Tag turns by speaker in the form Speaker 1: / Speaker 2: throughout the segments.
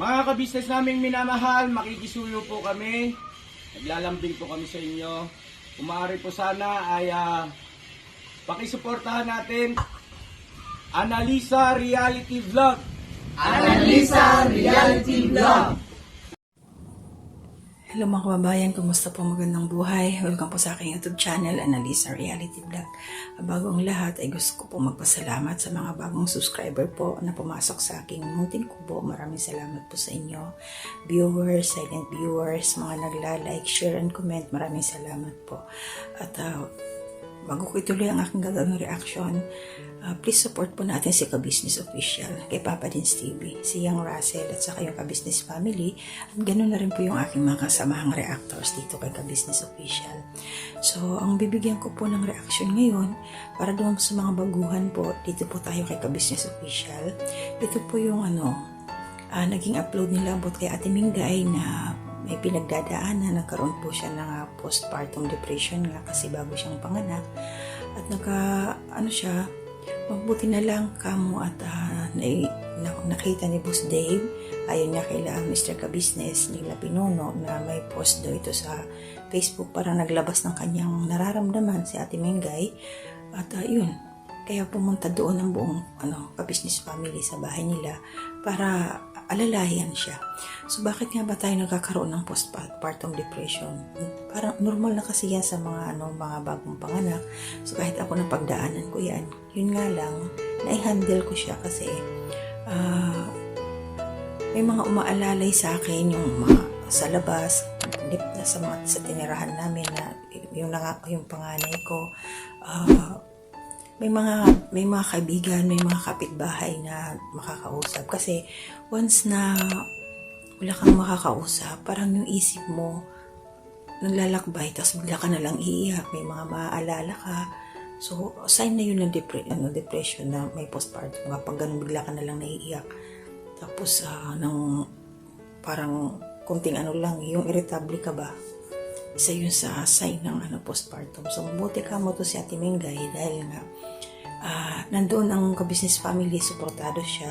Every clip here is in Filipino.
Speaker 1: Mga kabisnes naming minamahal, makikisuyo po kami. Naglalambing po kami sa inyo. Kung maaari po sana ay pakisuportahan natin Analisa Reality Vlog.
Speaker 2: Analisa Reality Vlog.
Speaker 3: Hello mga kababayan, kumusta po, magandang buhay? Welcome po sa aking YouTube channel, Analisa Reality Vlog. Bago ang lahat ay gusto ko po magpasalamat sa mga bagong subscriber po na pumasok sa aking munting kubo. Maraming salamat po sa inyo. Viewers, silent viewers, mga nagla-like, share, and comment, maraming salamat po. At bago ko ituloy ang aking gagawing reaction, please support po natin si Ka-Business Official, kay Papa Dins TV, si Young Russell, at saka yung Ka-Business Family. At ganoon na rin po yung aking mga kasamahang reactors dito kay Ka-Business Official. So, ang bibigyan ko po ng reaction ngayon, para doon sa mga baguhan po, dito po tayo kay Ka-Business Official. Ito po yung naging upload nila about kay Ate Mingay na may pinagdadaanan, nagkaroon po siya ng postpartum depression nga kasi bago siyang panganak. At mabuti na lang kamo at nakita ni Boss Dave, ayon niya kay Mr. Ka-Business nila Pinuno na may post daw ito sa Facebook, para naglabas ng kanyang nararamdaman si Ate Mingay. At yun, kaya pumunta doon ang buong Ka-Business family sa bahay nila para alalayan siya. So bakit nga ba tayo nagkakaroon ng postpartum depression? Parang normal na kasi yan sa mga bagong panganak. So kahit ako napagdaanan ko yan, yun nga lang, nai-handle ko siya kasi may mga umaalalay sa akin, yung mga sa labas, sa tinirahan namin na yung panganay ko, may mga kaibigan, may mga kapitbahay na makakausap. Kasi once na wala kang makakausap, parang yung isip mo naglalakbay, tapos bigla ka na lang iiyak, may mga maaalala ka. So, sign na yun ng depression na may postpartum. Kapag ganun, bigla ka na lang naiiyak. Tapos, parang kunting lang, yung irritable ka ba? Isa yun sa sign ng postpartum. So, mabuti ka mo to si Ate Mingay dahil nga nandoon ang Ka-Business family, suportado siya.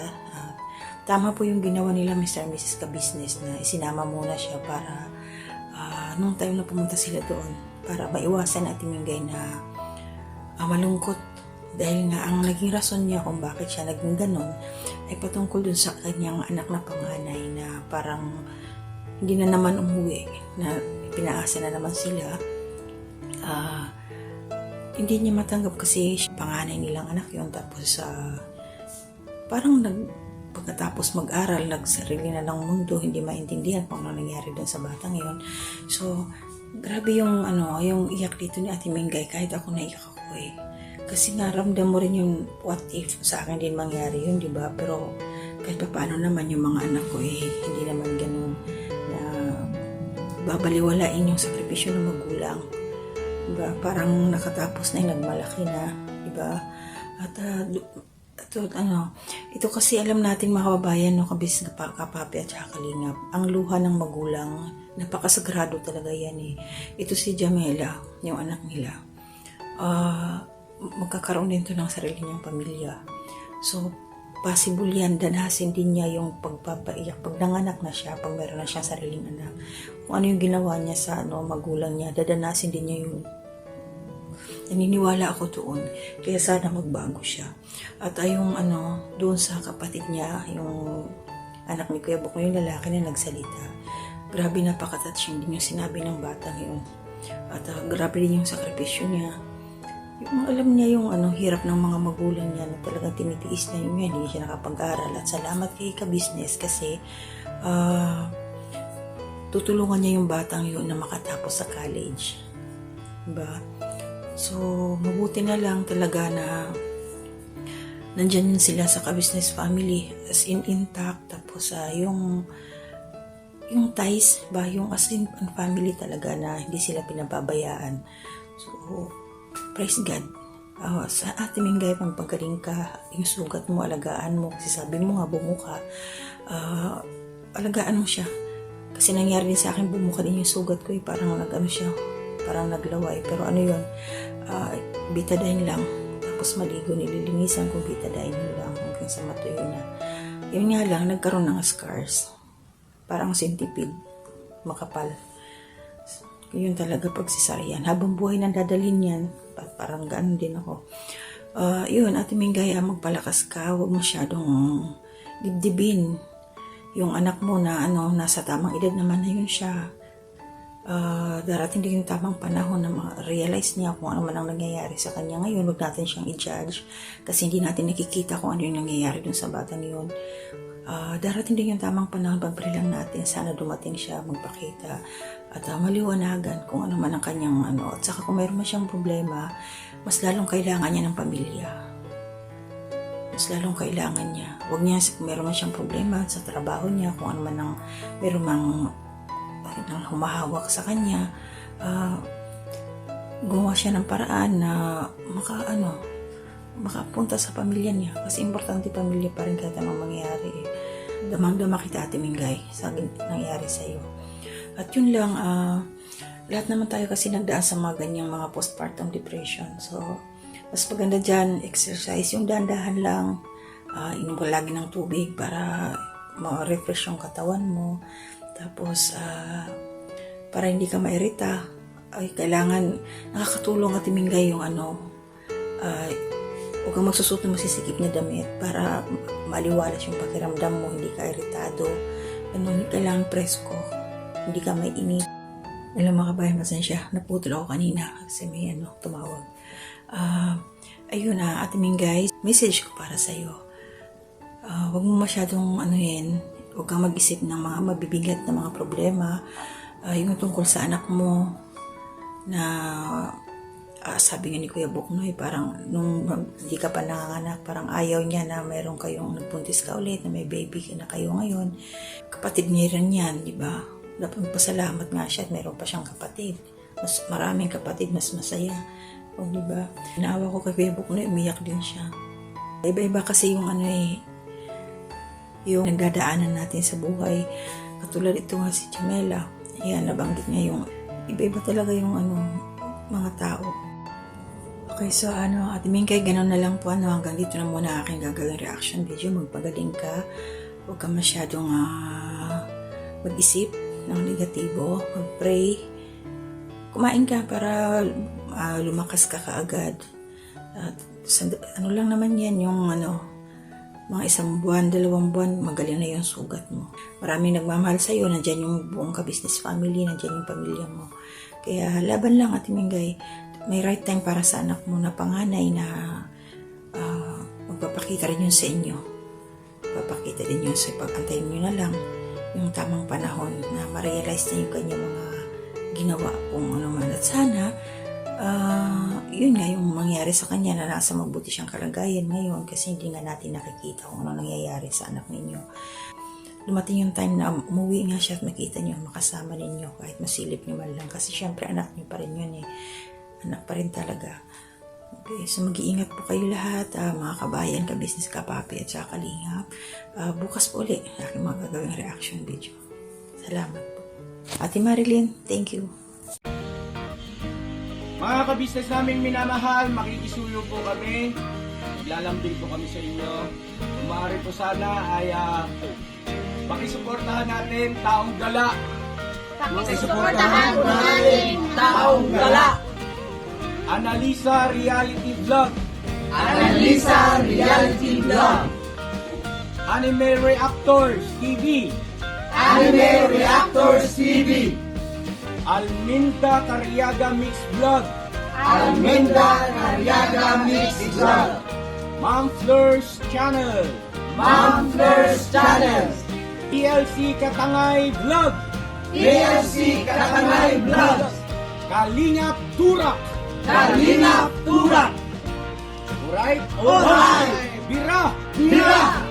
Speaker 3: Tama po yung ginawa nila Mr. and Mrs. Ka-Business na isinama muna siya para nung time na pumunta sila doon, para maiwasan Ate Mingay na malungkot. Dahil nga ang naging rason niya kung bakit siya naging ganon ay patungkol dun sa kanyang anak na panganay na parang hindi na naman umuwi, na pinaasa na naman sila. Hindi niya matanggap kasi panganay nilang anak yun. Tapos parang pagkatapos mag-aral, nagsarili na ng mundo, hindi maintindihan kung ano nangyari doon sa batang yun. So grabe yung yung iyak dito ni Ate Mingay. Kahit ako naiyak ako kasi nga ramdam mo rin yung what if sa akin din mangyari yun, di ba? Pero kahit pa paano naman yung mga anak ko hindi naman ganun na babaliwalain yung sakripisyo ng magulang, diba? Parang nakatapos na yung nagmalaki na, diba? At ito kasi alam natin mga kababayan, Ka-Business, Kapapi at saka Kalingap, ang luha ng magulang, napakasagrado talaga yan Ito si Jamela, yung anak nila, magkakaroon din to ng sarili niyang pamilya. So possible yan, danasin din niya yung pagpapaiyak pag nanganak na siya, pag meron na siyang sariling anak. Kung ano yung ginawa niya sa magulang niya, dadanasin din niya yun. Naniniwala ako doon. Kaya sana magbago siya. At yung doon sa kapatid niya, yung anak ni Kuya Bok, yung lalaki na nagsalita, grabe, napaka-touching din yung sinabi ng batang yun. At grabe din yung sakripisyo niya. Yung alam niya yung hirap ng mga magulang niya na talagang tinitiis na yun, hindi siya nakapag-aral. At salamat kay Ka-Business kasi tutulungan niya yung batang yun na makatapos sa college, diba? So mabuti na lang talaga na nandyan sila sa Ka-Business family as in intact. Tapos yung ties ba, yung as in family talaga na hindi sila pinababayaan. So praise God. Sa Ate Mingay, pagpagaling ka, yung sugat mo, alagaan mo. Kasi sabi mo nga, bumuka. Alagaan mo siya. Kasi nangyari din sa akin, bumuka din yung sugat ko. Parang parang naglaway. Pero yun, betadine lang. Tapos maligo, nililinisan ko, betadine lang hanggang sa matuyo na. Yun nga lang, nagkaroon ng scars. parang centipede, makapal. Yun talaga pag cesarean. Habang buhay nang dadalhin yan, parang gano'n din ako. Yun, Ate Mingay, magpalakas ka, huwag masyadong dibdibin. Yung anak mo na nasa tamang edad naman na yun siya. Darating din yung tamang panahon na ma-realize niya kung ano man ang nangyayari sa kanya ngayon. Huwag natin siyang i-judge kasi hindi natin nakikita kung ano yung nangyayari dun sa batang yun. Darating din yung tamang panahon, pagpili lang natin, sana dumating siya, magpakita at maliwanagan kung ano man ang kanyang at saka kung mayroon man siyang problema, mas lalong kailangan niya ng pamilya. Mas lalong kailangan niya. Huwag niya, kung mayroon man siyang problema sa trabaho niya, kung ano man ang mayroon mang humahawak sa kanya, gumawa siya ng paraan na makapunta sa pamilya niya. Kasi importante pamilya pa rin kahit anong mangyayari. Damang-dama kita, Ate Mingay, sa nangyayari sa iyo. At yun lang, lahat naman tayo kasi nagdaan sa mga ganyang mga postpartum depression. So, mas maganda dyan, exercise, yung dahan-dahan lang, inom ka lagi ng tubig para ma-refresh yung katawan mo. Tapos, para hindi ka mairita, ay kailangan, nakakatulong, Ate Mingay, yung huwag kang magsusuot ng masisikip na damit para maliwalas yung pakiramdam mo, hindi ka iritado. Kailangan presko, hindi ka may init. Alam mga kabayan, pasensya, naputol ako kanina kasi may tumawag. Ayun na, Ate Mingay, message ko para sa'yo. Huwag mo masyadong huwag kang mag-isip ng mga mabibigat na mga problema. Yung tungkol sa anak mo na sabi nga ni Kuya Buknoy, parang nung hindi ka pa nanganganak, parang ayaw niya na mayroon kayong nagpuntis ka ulit, na may baby na kayo ngayon. Kapatid niya rin yan, di ba? Dapat magpasalamat nga siya at mayroon pa siyang kapatid. Mas maraming kapatid, mas masaya. O, di ba? Naawa ko kay Kuya Buknoy, umiyak din siya. Iba-iba kasi yung yung nagdadaanan natin sa buhay. Katulad ito nga si Jamela. Ayan, nabanggit niya yung iba-iba talaga yung mga tao. Okay, so Ate Mingay, ganun na lang po. Hanggang dito na muna aking gagawin reaction video. Magpagaling ka. Huwag ka masyadong mag-isip ng negatibo. Mag-pray. Kumain ka para lumakas ka kaagad. At lang naman yan, yung mga 1 buwan, 2 buwan, magaling na yung sugat mo. Maraming nagmamahal sa'yo, nandyan yung buong ka-business family, nandyan yung pamilya mo. Kaya laban lang, Ate Mingay. May right time para sa anak mo na panganay na magpapakita rin yun sa inyo. Magpapakita din yun sa pag-antayin nyo na lang yung tamang panahon na ma-realize na yung kanyang mga ginawa kung ano man. At sana, yun nga yung mangyari sa kanya na nasa mabuti siyang kalagayan ngayon kasi hindi nga natin nakikita kung ano nangyayari sa anak ninyo. Dumating yung time na umuwi nga siya at makita niyo, makasama ninyo kahit masilip niyo man lang kasi syempre anak niyo pa rin yun anak pa rin talaga. Okay, so mag-iingat po kayo lahat, mga kabayan, ka-business, ka-papi at saka kalingap. Bukas po ulit aking magagawing reaction video. Salamat po. Ate Marilyn, thank you.
Speaker 1: Mga ka-business naming minamahal, makikisuyo po kami. Naglalambing po kami sa inyo. Kung maaari po sana ay pakisuportahan natin Taong Gala.
Speaker 2: Pakisuportahan po natin Taong Gala.
Speaker 1: Analisa Reality Vlog.
Speaker 2: Analisa Reality Vlog.
Speaker 1: Anime Reactors TV.
Speaker 2: Anime Reactors TV.
Speaker 1: Alminda Cariaga Mix Vlog.
Speaker 2: Alminda Cariaga Mix Vlog.
Speaker 1: Ma'am Fleurs Channel.
Speaker 2: Ma'am Fleurs Channel.
Speaker 1: PLC Katangay Vlog.
Speaker 2: PLC Katangay Vlog.
Speaker 1: Kalingap Turak.
Speaker 2: Kalingap Turak.
Speaker 1: Alright?
Speaker 2: Alright.
Speaker 1: Bira!
Speaker 2: Bira!